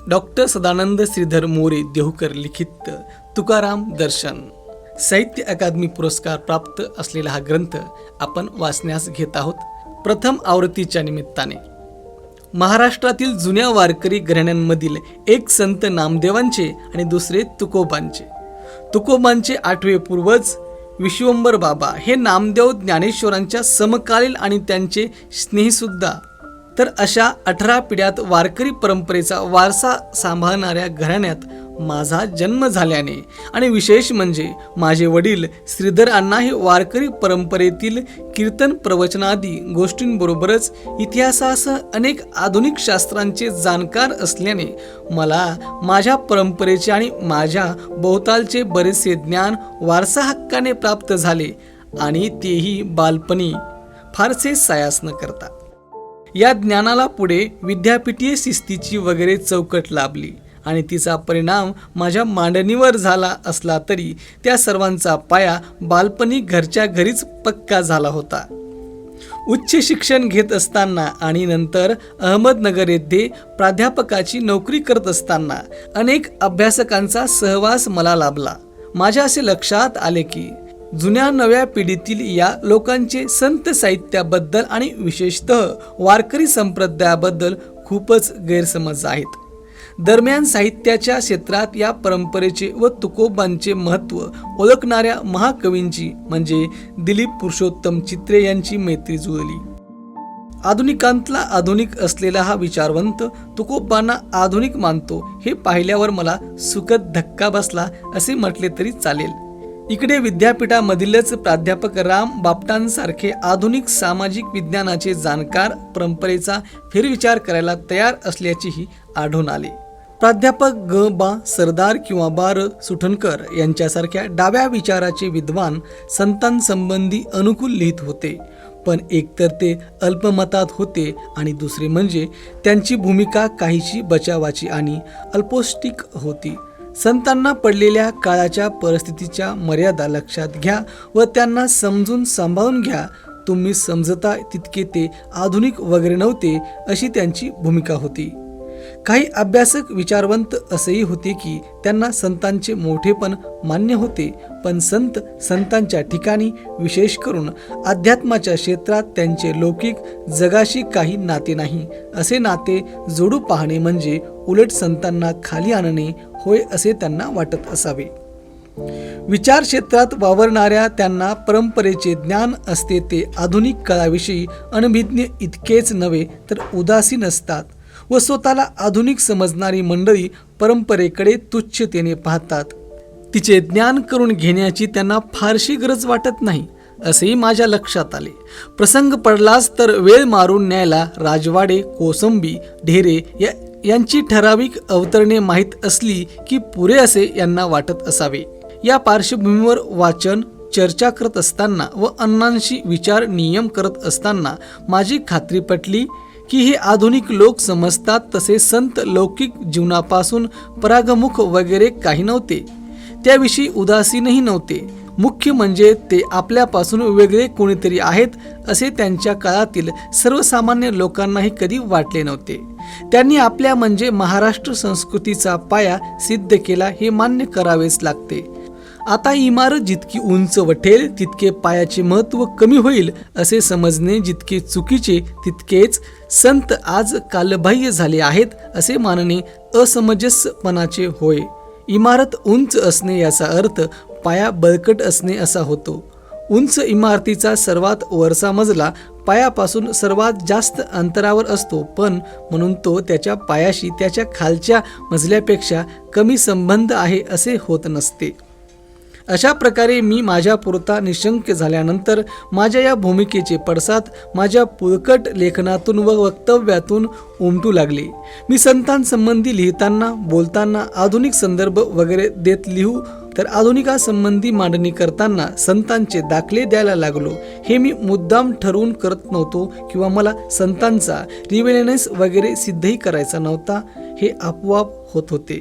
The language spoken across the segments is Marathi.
डॉक्टर सदानंद श्रीधर मोरे देहूकर लिखित तुकाराम दर्शन साहित्य अकादमी पुरस्कार प्राप्त असलेला हा ग्रंथ आपण वाचण्यास घेत आहोत. प्रथम आवृत्तीच्या निमित्ताने महाराष्ट्रातील जुन्या वारकरी घराण्यांमधील एक संत नामदेवांचे आणि दुसरे तुकोबांचे. तुकोबांचे आठवे पूर्वज विश्वंभर बाबा हे नामदेव ज्ञानेश्वरांच्या समकालीन आणि त्यांचे स्नेहीसुद्धा. तर अशा 18 पिढ्यात वारकरी परंपरेचा वारसा सांभाळणाऱ्या घराण्यात माझा जन्म झाल्याने आणि विशेष म्हणजे माझे वडील श्रीधर अण्णा हे वारकरी परंपरेतील कीर्तन प्रवचनादी गोष्टींबरोबरच इतिहासासह अनेक आधुनिक शास्त्रांचे जाणकार असल्याने मला माझ्या परंपरेचे आणि माझ्या भोवतालचे बरेचसे ज्ञान वारसा हक्काने प्राप्त झाले आणि तेही बालपणी फारसे सायास न करता. या ज्ञानाला पुढे विद्यापीठीय शिस्तीची वगैरे चौकट लाभली आणि तिचा परिणाम माझ्या मांडणीवर झाला असला तरी त्या सर्वांचा पाया बालपणी घरच्या घरीच पक्का झाला होता. उच्च शिक्षण घेत असताना आणि नंतर अहमदनगर येथे प्राध्यापकाची नोकरी करत असताना अनेक अभ्यासकांचा सहवास मला लाभला. माझ्या असे लक्षात आले की जुन्या नव्या पिढीतील या लोकांचे संत साहित्याबद्दल आणि विशेषतः वारकरी संप्रदायाबद्दल खूपच गैरसमज आहेत. दरम्यान साहित्याच्या क्षेत्रात या परंपरेचे व तुकोबांचे महत्त्व ओळखणाऱ्या महाकवींची म्हणजे दिलीप पुरुषोत्तम चित्रे यांची मैत्री जुळली. आधुनिकांतला आधुनिक असलेला हा विचारवंत तुकोबांना आधुनिक मानतो हे पाहिल्यावर मला सुखद धक्का बसला असे म्हटले तरी चालेल. इकडे विद्यापीठामधीलच प्राध्यापक राम बापटांसारखे आधुनिक सामाजिक विज्ञानाचे जाणकार परंपरेचा फेरविचार करायला तयार असल्याचेही आढळून आले. प्राध्यापक ग बा सरदार किंवा बार सुठणकर यांच्यासारख्या डाव्या विचाराचे विद्वान संतांसंबंधी अनुकूल लिहित होते, पण एकतर ते अल्पमतात होते आणि दुसरे म्हणजे त्यांची भूमिका काहीशी बचावाची आणि अल्पोष्टिक होती. संतांना पडलेल्या काळाच्या परिस्थितीच्या मर्यादा लक्षात घ्या व त्यांना समजून सांभाळून घ्या. तुम्ही समजता तितके ते आधुनिक वगैरे नव्हते अशी त्यांची भूमिका होती. काही अभ्यासक विचारवंत असेही होते की त्यांना संतांचे मोठेपण मान्य होते, पण संतांच्या ठिकाणी विशेष करून अध्यात्माच्या क्षेत्रात त्यांचे लौकिक जगाशी काही नाते नाही. असे नाते जोडू पाहणे म्हणजे उलट संतांना खाली आणणे होय असे त्यांना वाटत असावे. विचार क्षेत्रात वावरणाऱ्या त्यांना परंपरेचे ज्ञान असते. ते आधुनिक काळाविषयी अनभिज्ञ इतकेच नव्हे तर उदासीन असतात व स्वतःला आधुनिक समजणारी मंडळी परंपरेकडे तुच्छतेने पाहतात. तिचे ज्ञान करून घेण्याची त्यांना फारशी गरज वाटत नाही असेही माझ्या लक्षात आले. प्रसंग पडलाच तर वेळ मारून न्यायला राजवाडे, कोसंबी, ढेरे यांची ठराविक अवतरणे माहीत असली की पुरे असे यांना वाटत असावे. या पार्श्वभूमीवर वाचन चर्चा करत असताना व अण्णांशी विचार नियम करत असताना माझी खात्री पटली की हे आधुनिक लोक समजतात तसे संत लौकिक जीवनापासून परागमुख वगैरे काही नव्हते. त्याविषयी उदासीनही नव्हते. मुख्य म्हणजे ते आपल्यापासून वेगळे कोणीतरी आहेत असे त्यांच्या काळातील सर्वसामान्य लोकांनाही कधी वाटले नव्हते. त्यांनी आपल्या म्हणजे महाराष्ट्र संस्कृतीचा पाया सिद्ध केला हे मान्य करावेच लागते. आता इमारत जितकी उंच वठेल तितके पायाचे महत्त्व कमी होईल असे समजणे जितके चुकीचे तितकेच संत आज कालबाह्य झाले आहेत असे मानणे असमंजसपणाचे होय. इमारत उंच असणे याचा अर्थ पाया बळकट असणे असा होतो. उंच इमारतीचा सर्वात वरचा मजला पायापासून सर्वात जास्त अंतरावर असतो, पण म्हणून तो त्याच्या पायाशी त्याच्या खालच्या मजल्यापेक्षा कमी संबंध आहे असे होत नसते. अशा प्रकारे मी माझ्या पुरता निशंक झाल्यानंतर माझ्या या भूमिकेचे पडसाद माझ्या पुलकट लेखनातून व वक्तव्यातून उमटू लागले. मी संतांसंबंधी लिहिताना बोलताना आधुनिक संदर्भ वगैरे देत लिहू तर आधुनिकासंबंधी मांडणी करताना संतांचे दाखले द्यायला लागलो. हे मी मुद्दाम ठरवून करत नव्हतो किंवा मला संतांचा रिव्हेलन्स वगैरे सिद्धही करायचा नव्हता. हे आपोआप होत होते.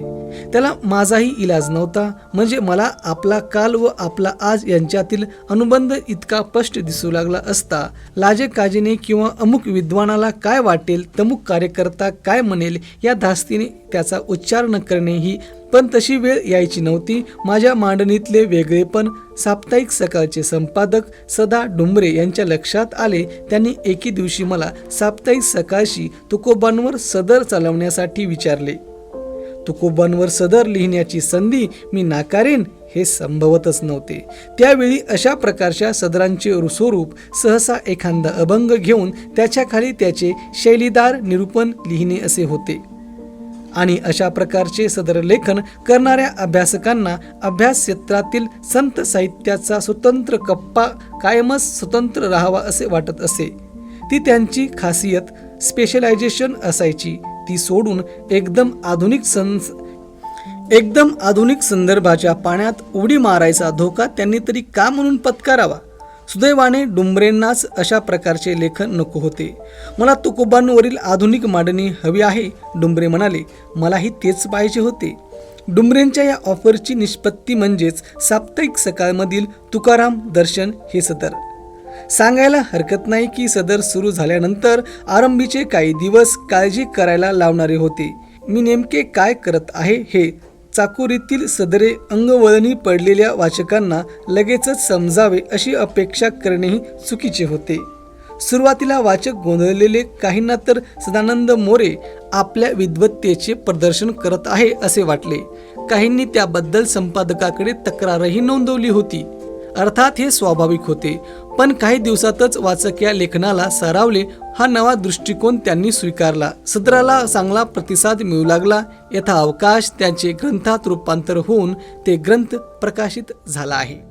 त्याला माझाही इलाज नव्हता. म्हणजे मला आपला काल व आपला आज यांच्यातील अनुबंध इतका स्पष्ट दिसू लागला असता. लाजेकाजेने किंवा अमुक विद्वानाला काय वाटेल, तमुक कार्यकर्ता काय म्हणेल या धास्तीने त्याचा उच्चार न करणे ही पण तशी वेळ यायची नव्हती. माझ्या मांडणीतले वेगळेपण साप्ताहिक सकाळचे संपादक सदा डुंबरे यांच्या लक्षात आले. त्यांनी एके दिवशी मला साप्ताहिक सकाळशी तुकोबांवर सदर चालवण्यासाठी विचारले. तुकोबांवर सदर लिहिण्याची संधी मी नाकारेन हे संभवतच नव्हते. त्यावेळी अशा प्रकारच्या सदरांचे स्वरूप सहसा एखादा अभंग घेऊन त्याच्या खाली त्याचे शैलीदार निरूपण लिहिणे असे होते. आणि अशा प्रकारचे सदर लेखन करणाऱ्या अभ्यासकांना अभ्यास क्षेत्रातील संत साहित्याचा स्वतंत्र कप्पा कायमच स्वतंत्र राहावा असे वाटत असे. ती त्यांची खासियत, स्पेशलायझेशन असायची. ती सोडून एकदम आधुनिक संदर्भाच्या पाण्यात उडी मारायचा धोका त्यांनी तरी का म्हणून पत्करावा. सुदैवाने डुंबरेंनाच अशा प्रकारचे लेखन नको होते. मला तुकोबांवरील आधुनिक मांडणी हवी आहे, डुंबरे म्हणाले. मलाही तेच पाहिजे होते. डुंबरेंच्या या ऑफरची निष्पत्ती म्हणजेच साप्ताहिक सकाळमधील तुकाराम दर्शन हे सदर. सांगायला हरकत नाही की सदर सुरू झाल्यानंतर आरंभीचे काही दिवस काळजी करायला लावणारे होते. मी नेमके काय करत आहे हे चाकोरीतील सदरे अंगवळणी पडलेल्या वाचकांना लगेचच समजावे अशी अपेक्षा करणेही चुकीचे होते. सुरुवातीला वाचक गोंधळलेले, काहींना तर सदानंद मोरे आपल्या विद्वत्तेचे प्रदर्शन करत आहे असे वाटले. काहींनी त्याबद्दल संपादकाकडे तक्रारही नोंदवली होती. अर्थात हे स्वाभाविक होते. पण काही दिवसातच वाचक या लेखनाला सारावले. हा नवा दृष्टिकोन त्यांनी स्वीकारला. सदराला चांगला प्रतिसाद मिळू लागला. यथाअवकाश त्यांचे ग्रंथात रूपांतर होऊन ते ग्रंथ प्रकाशित झाला आहे.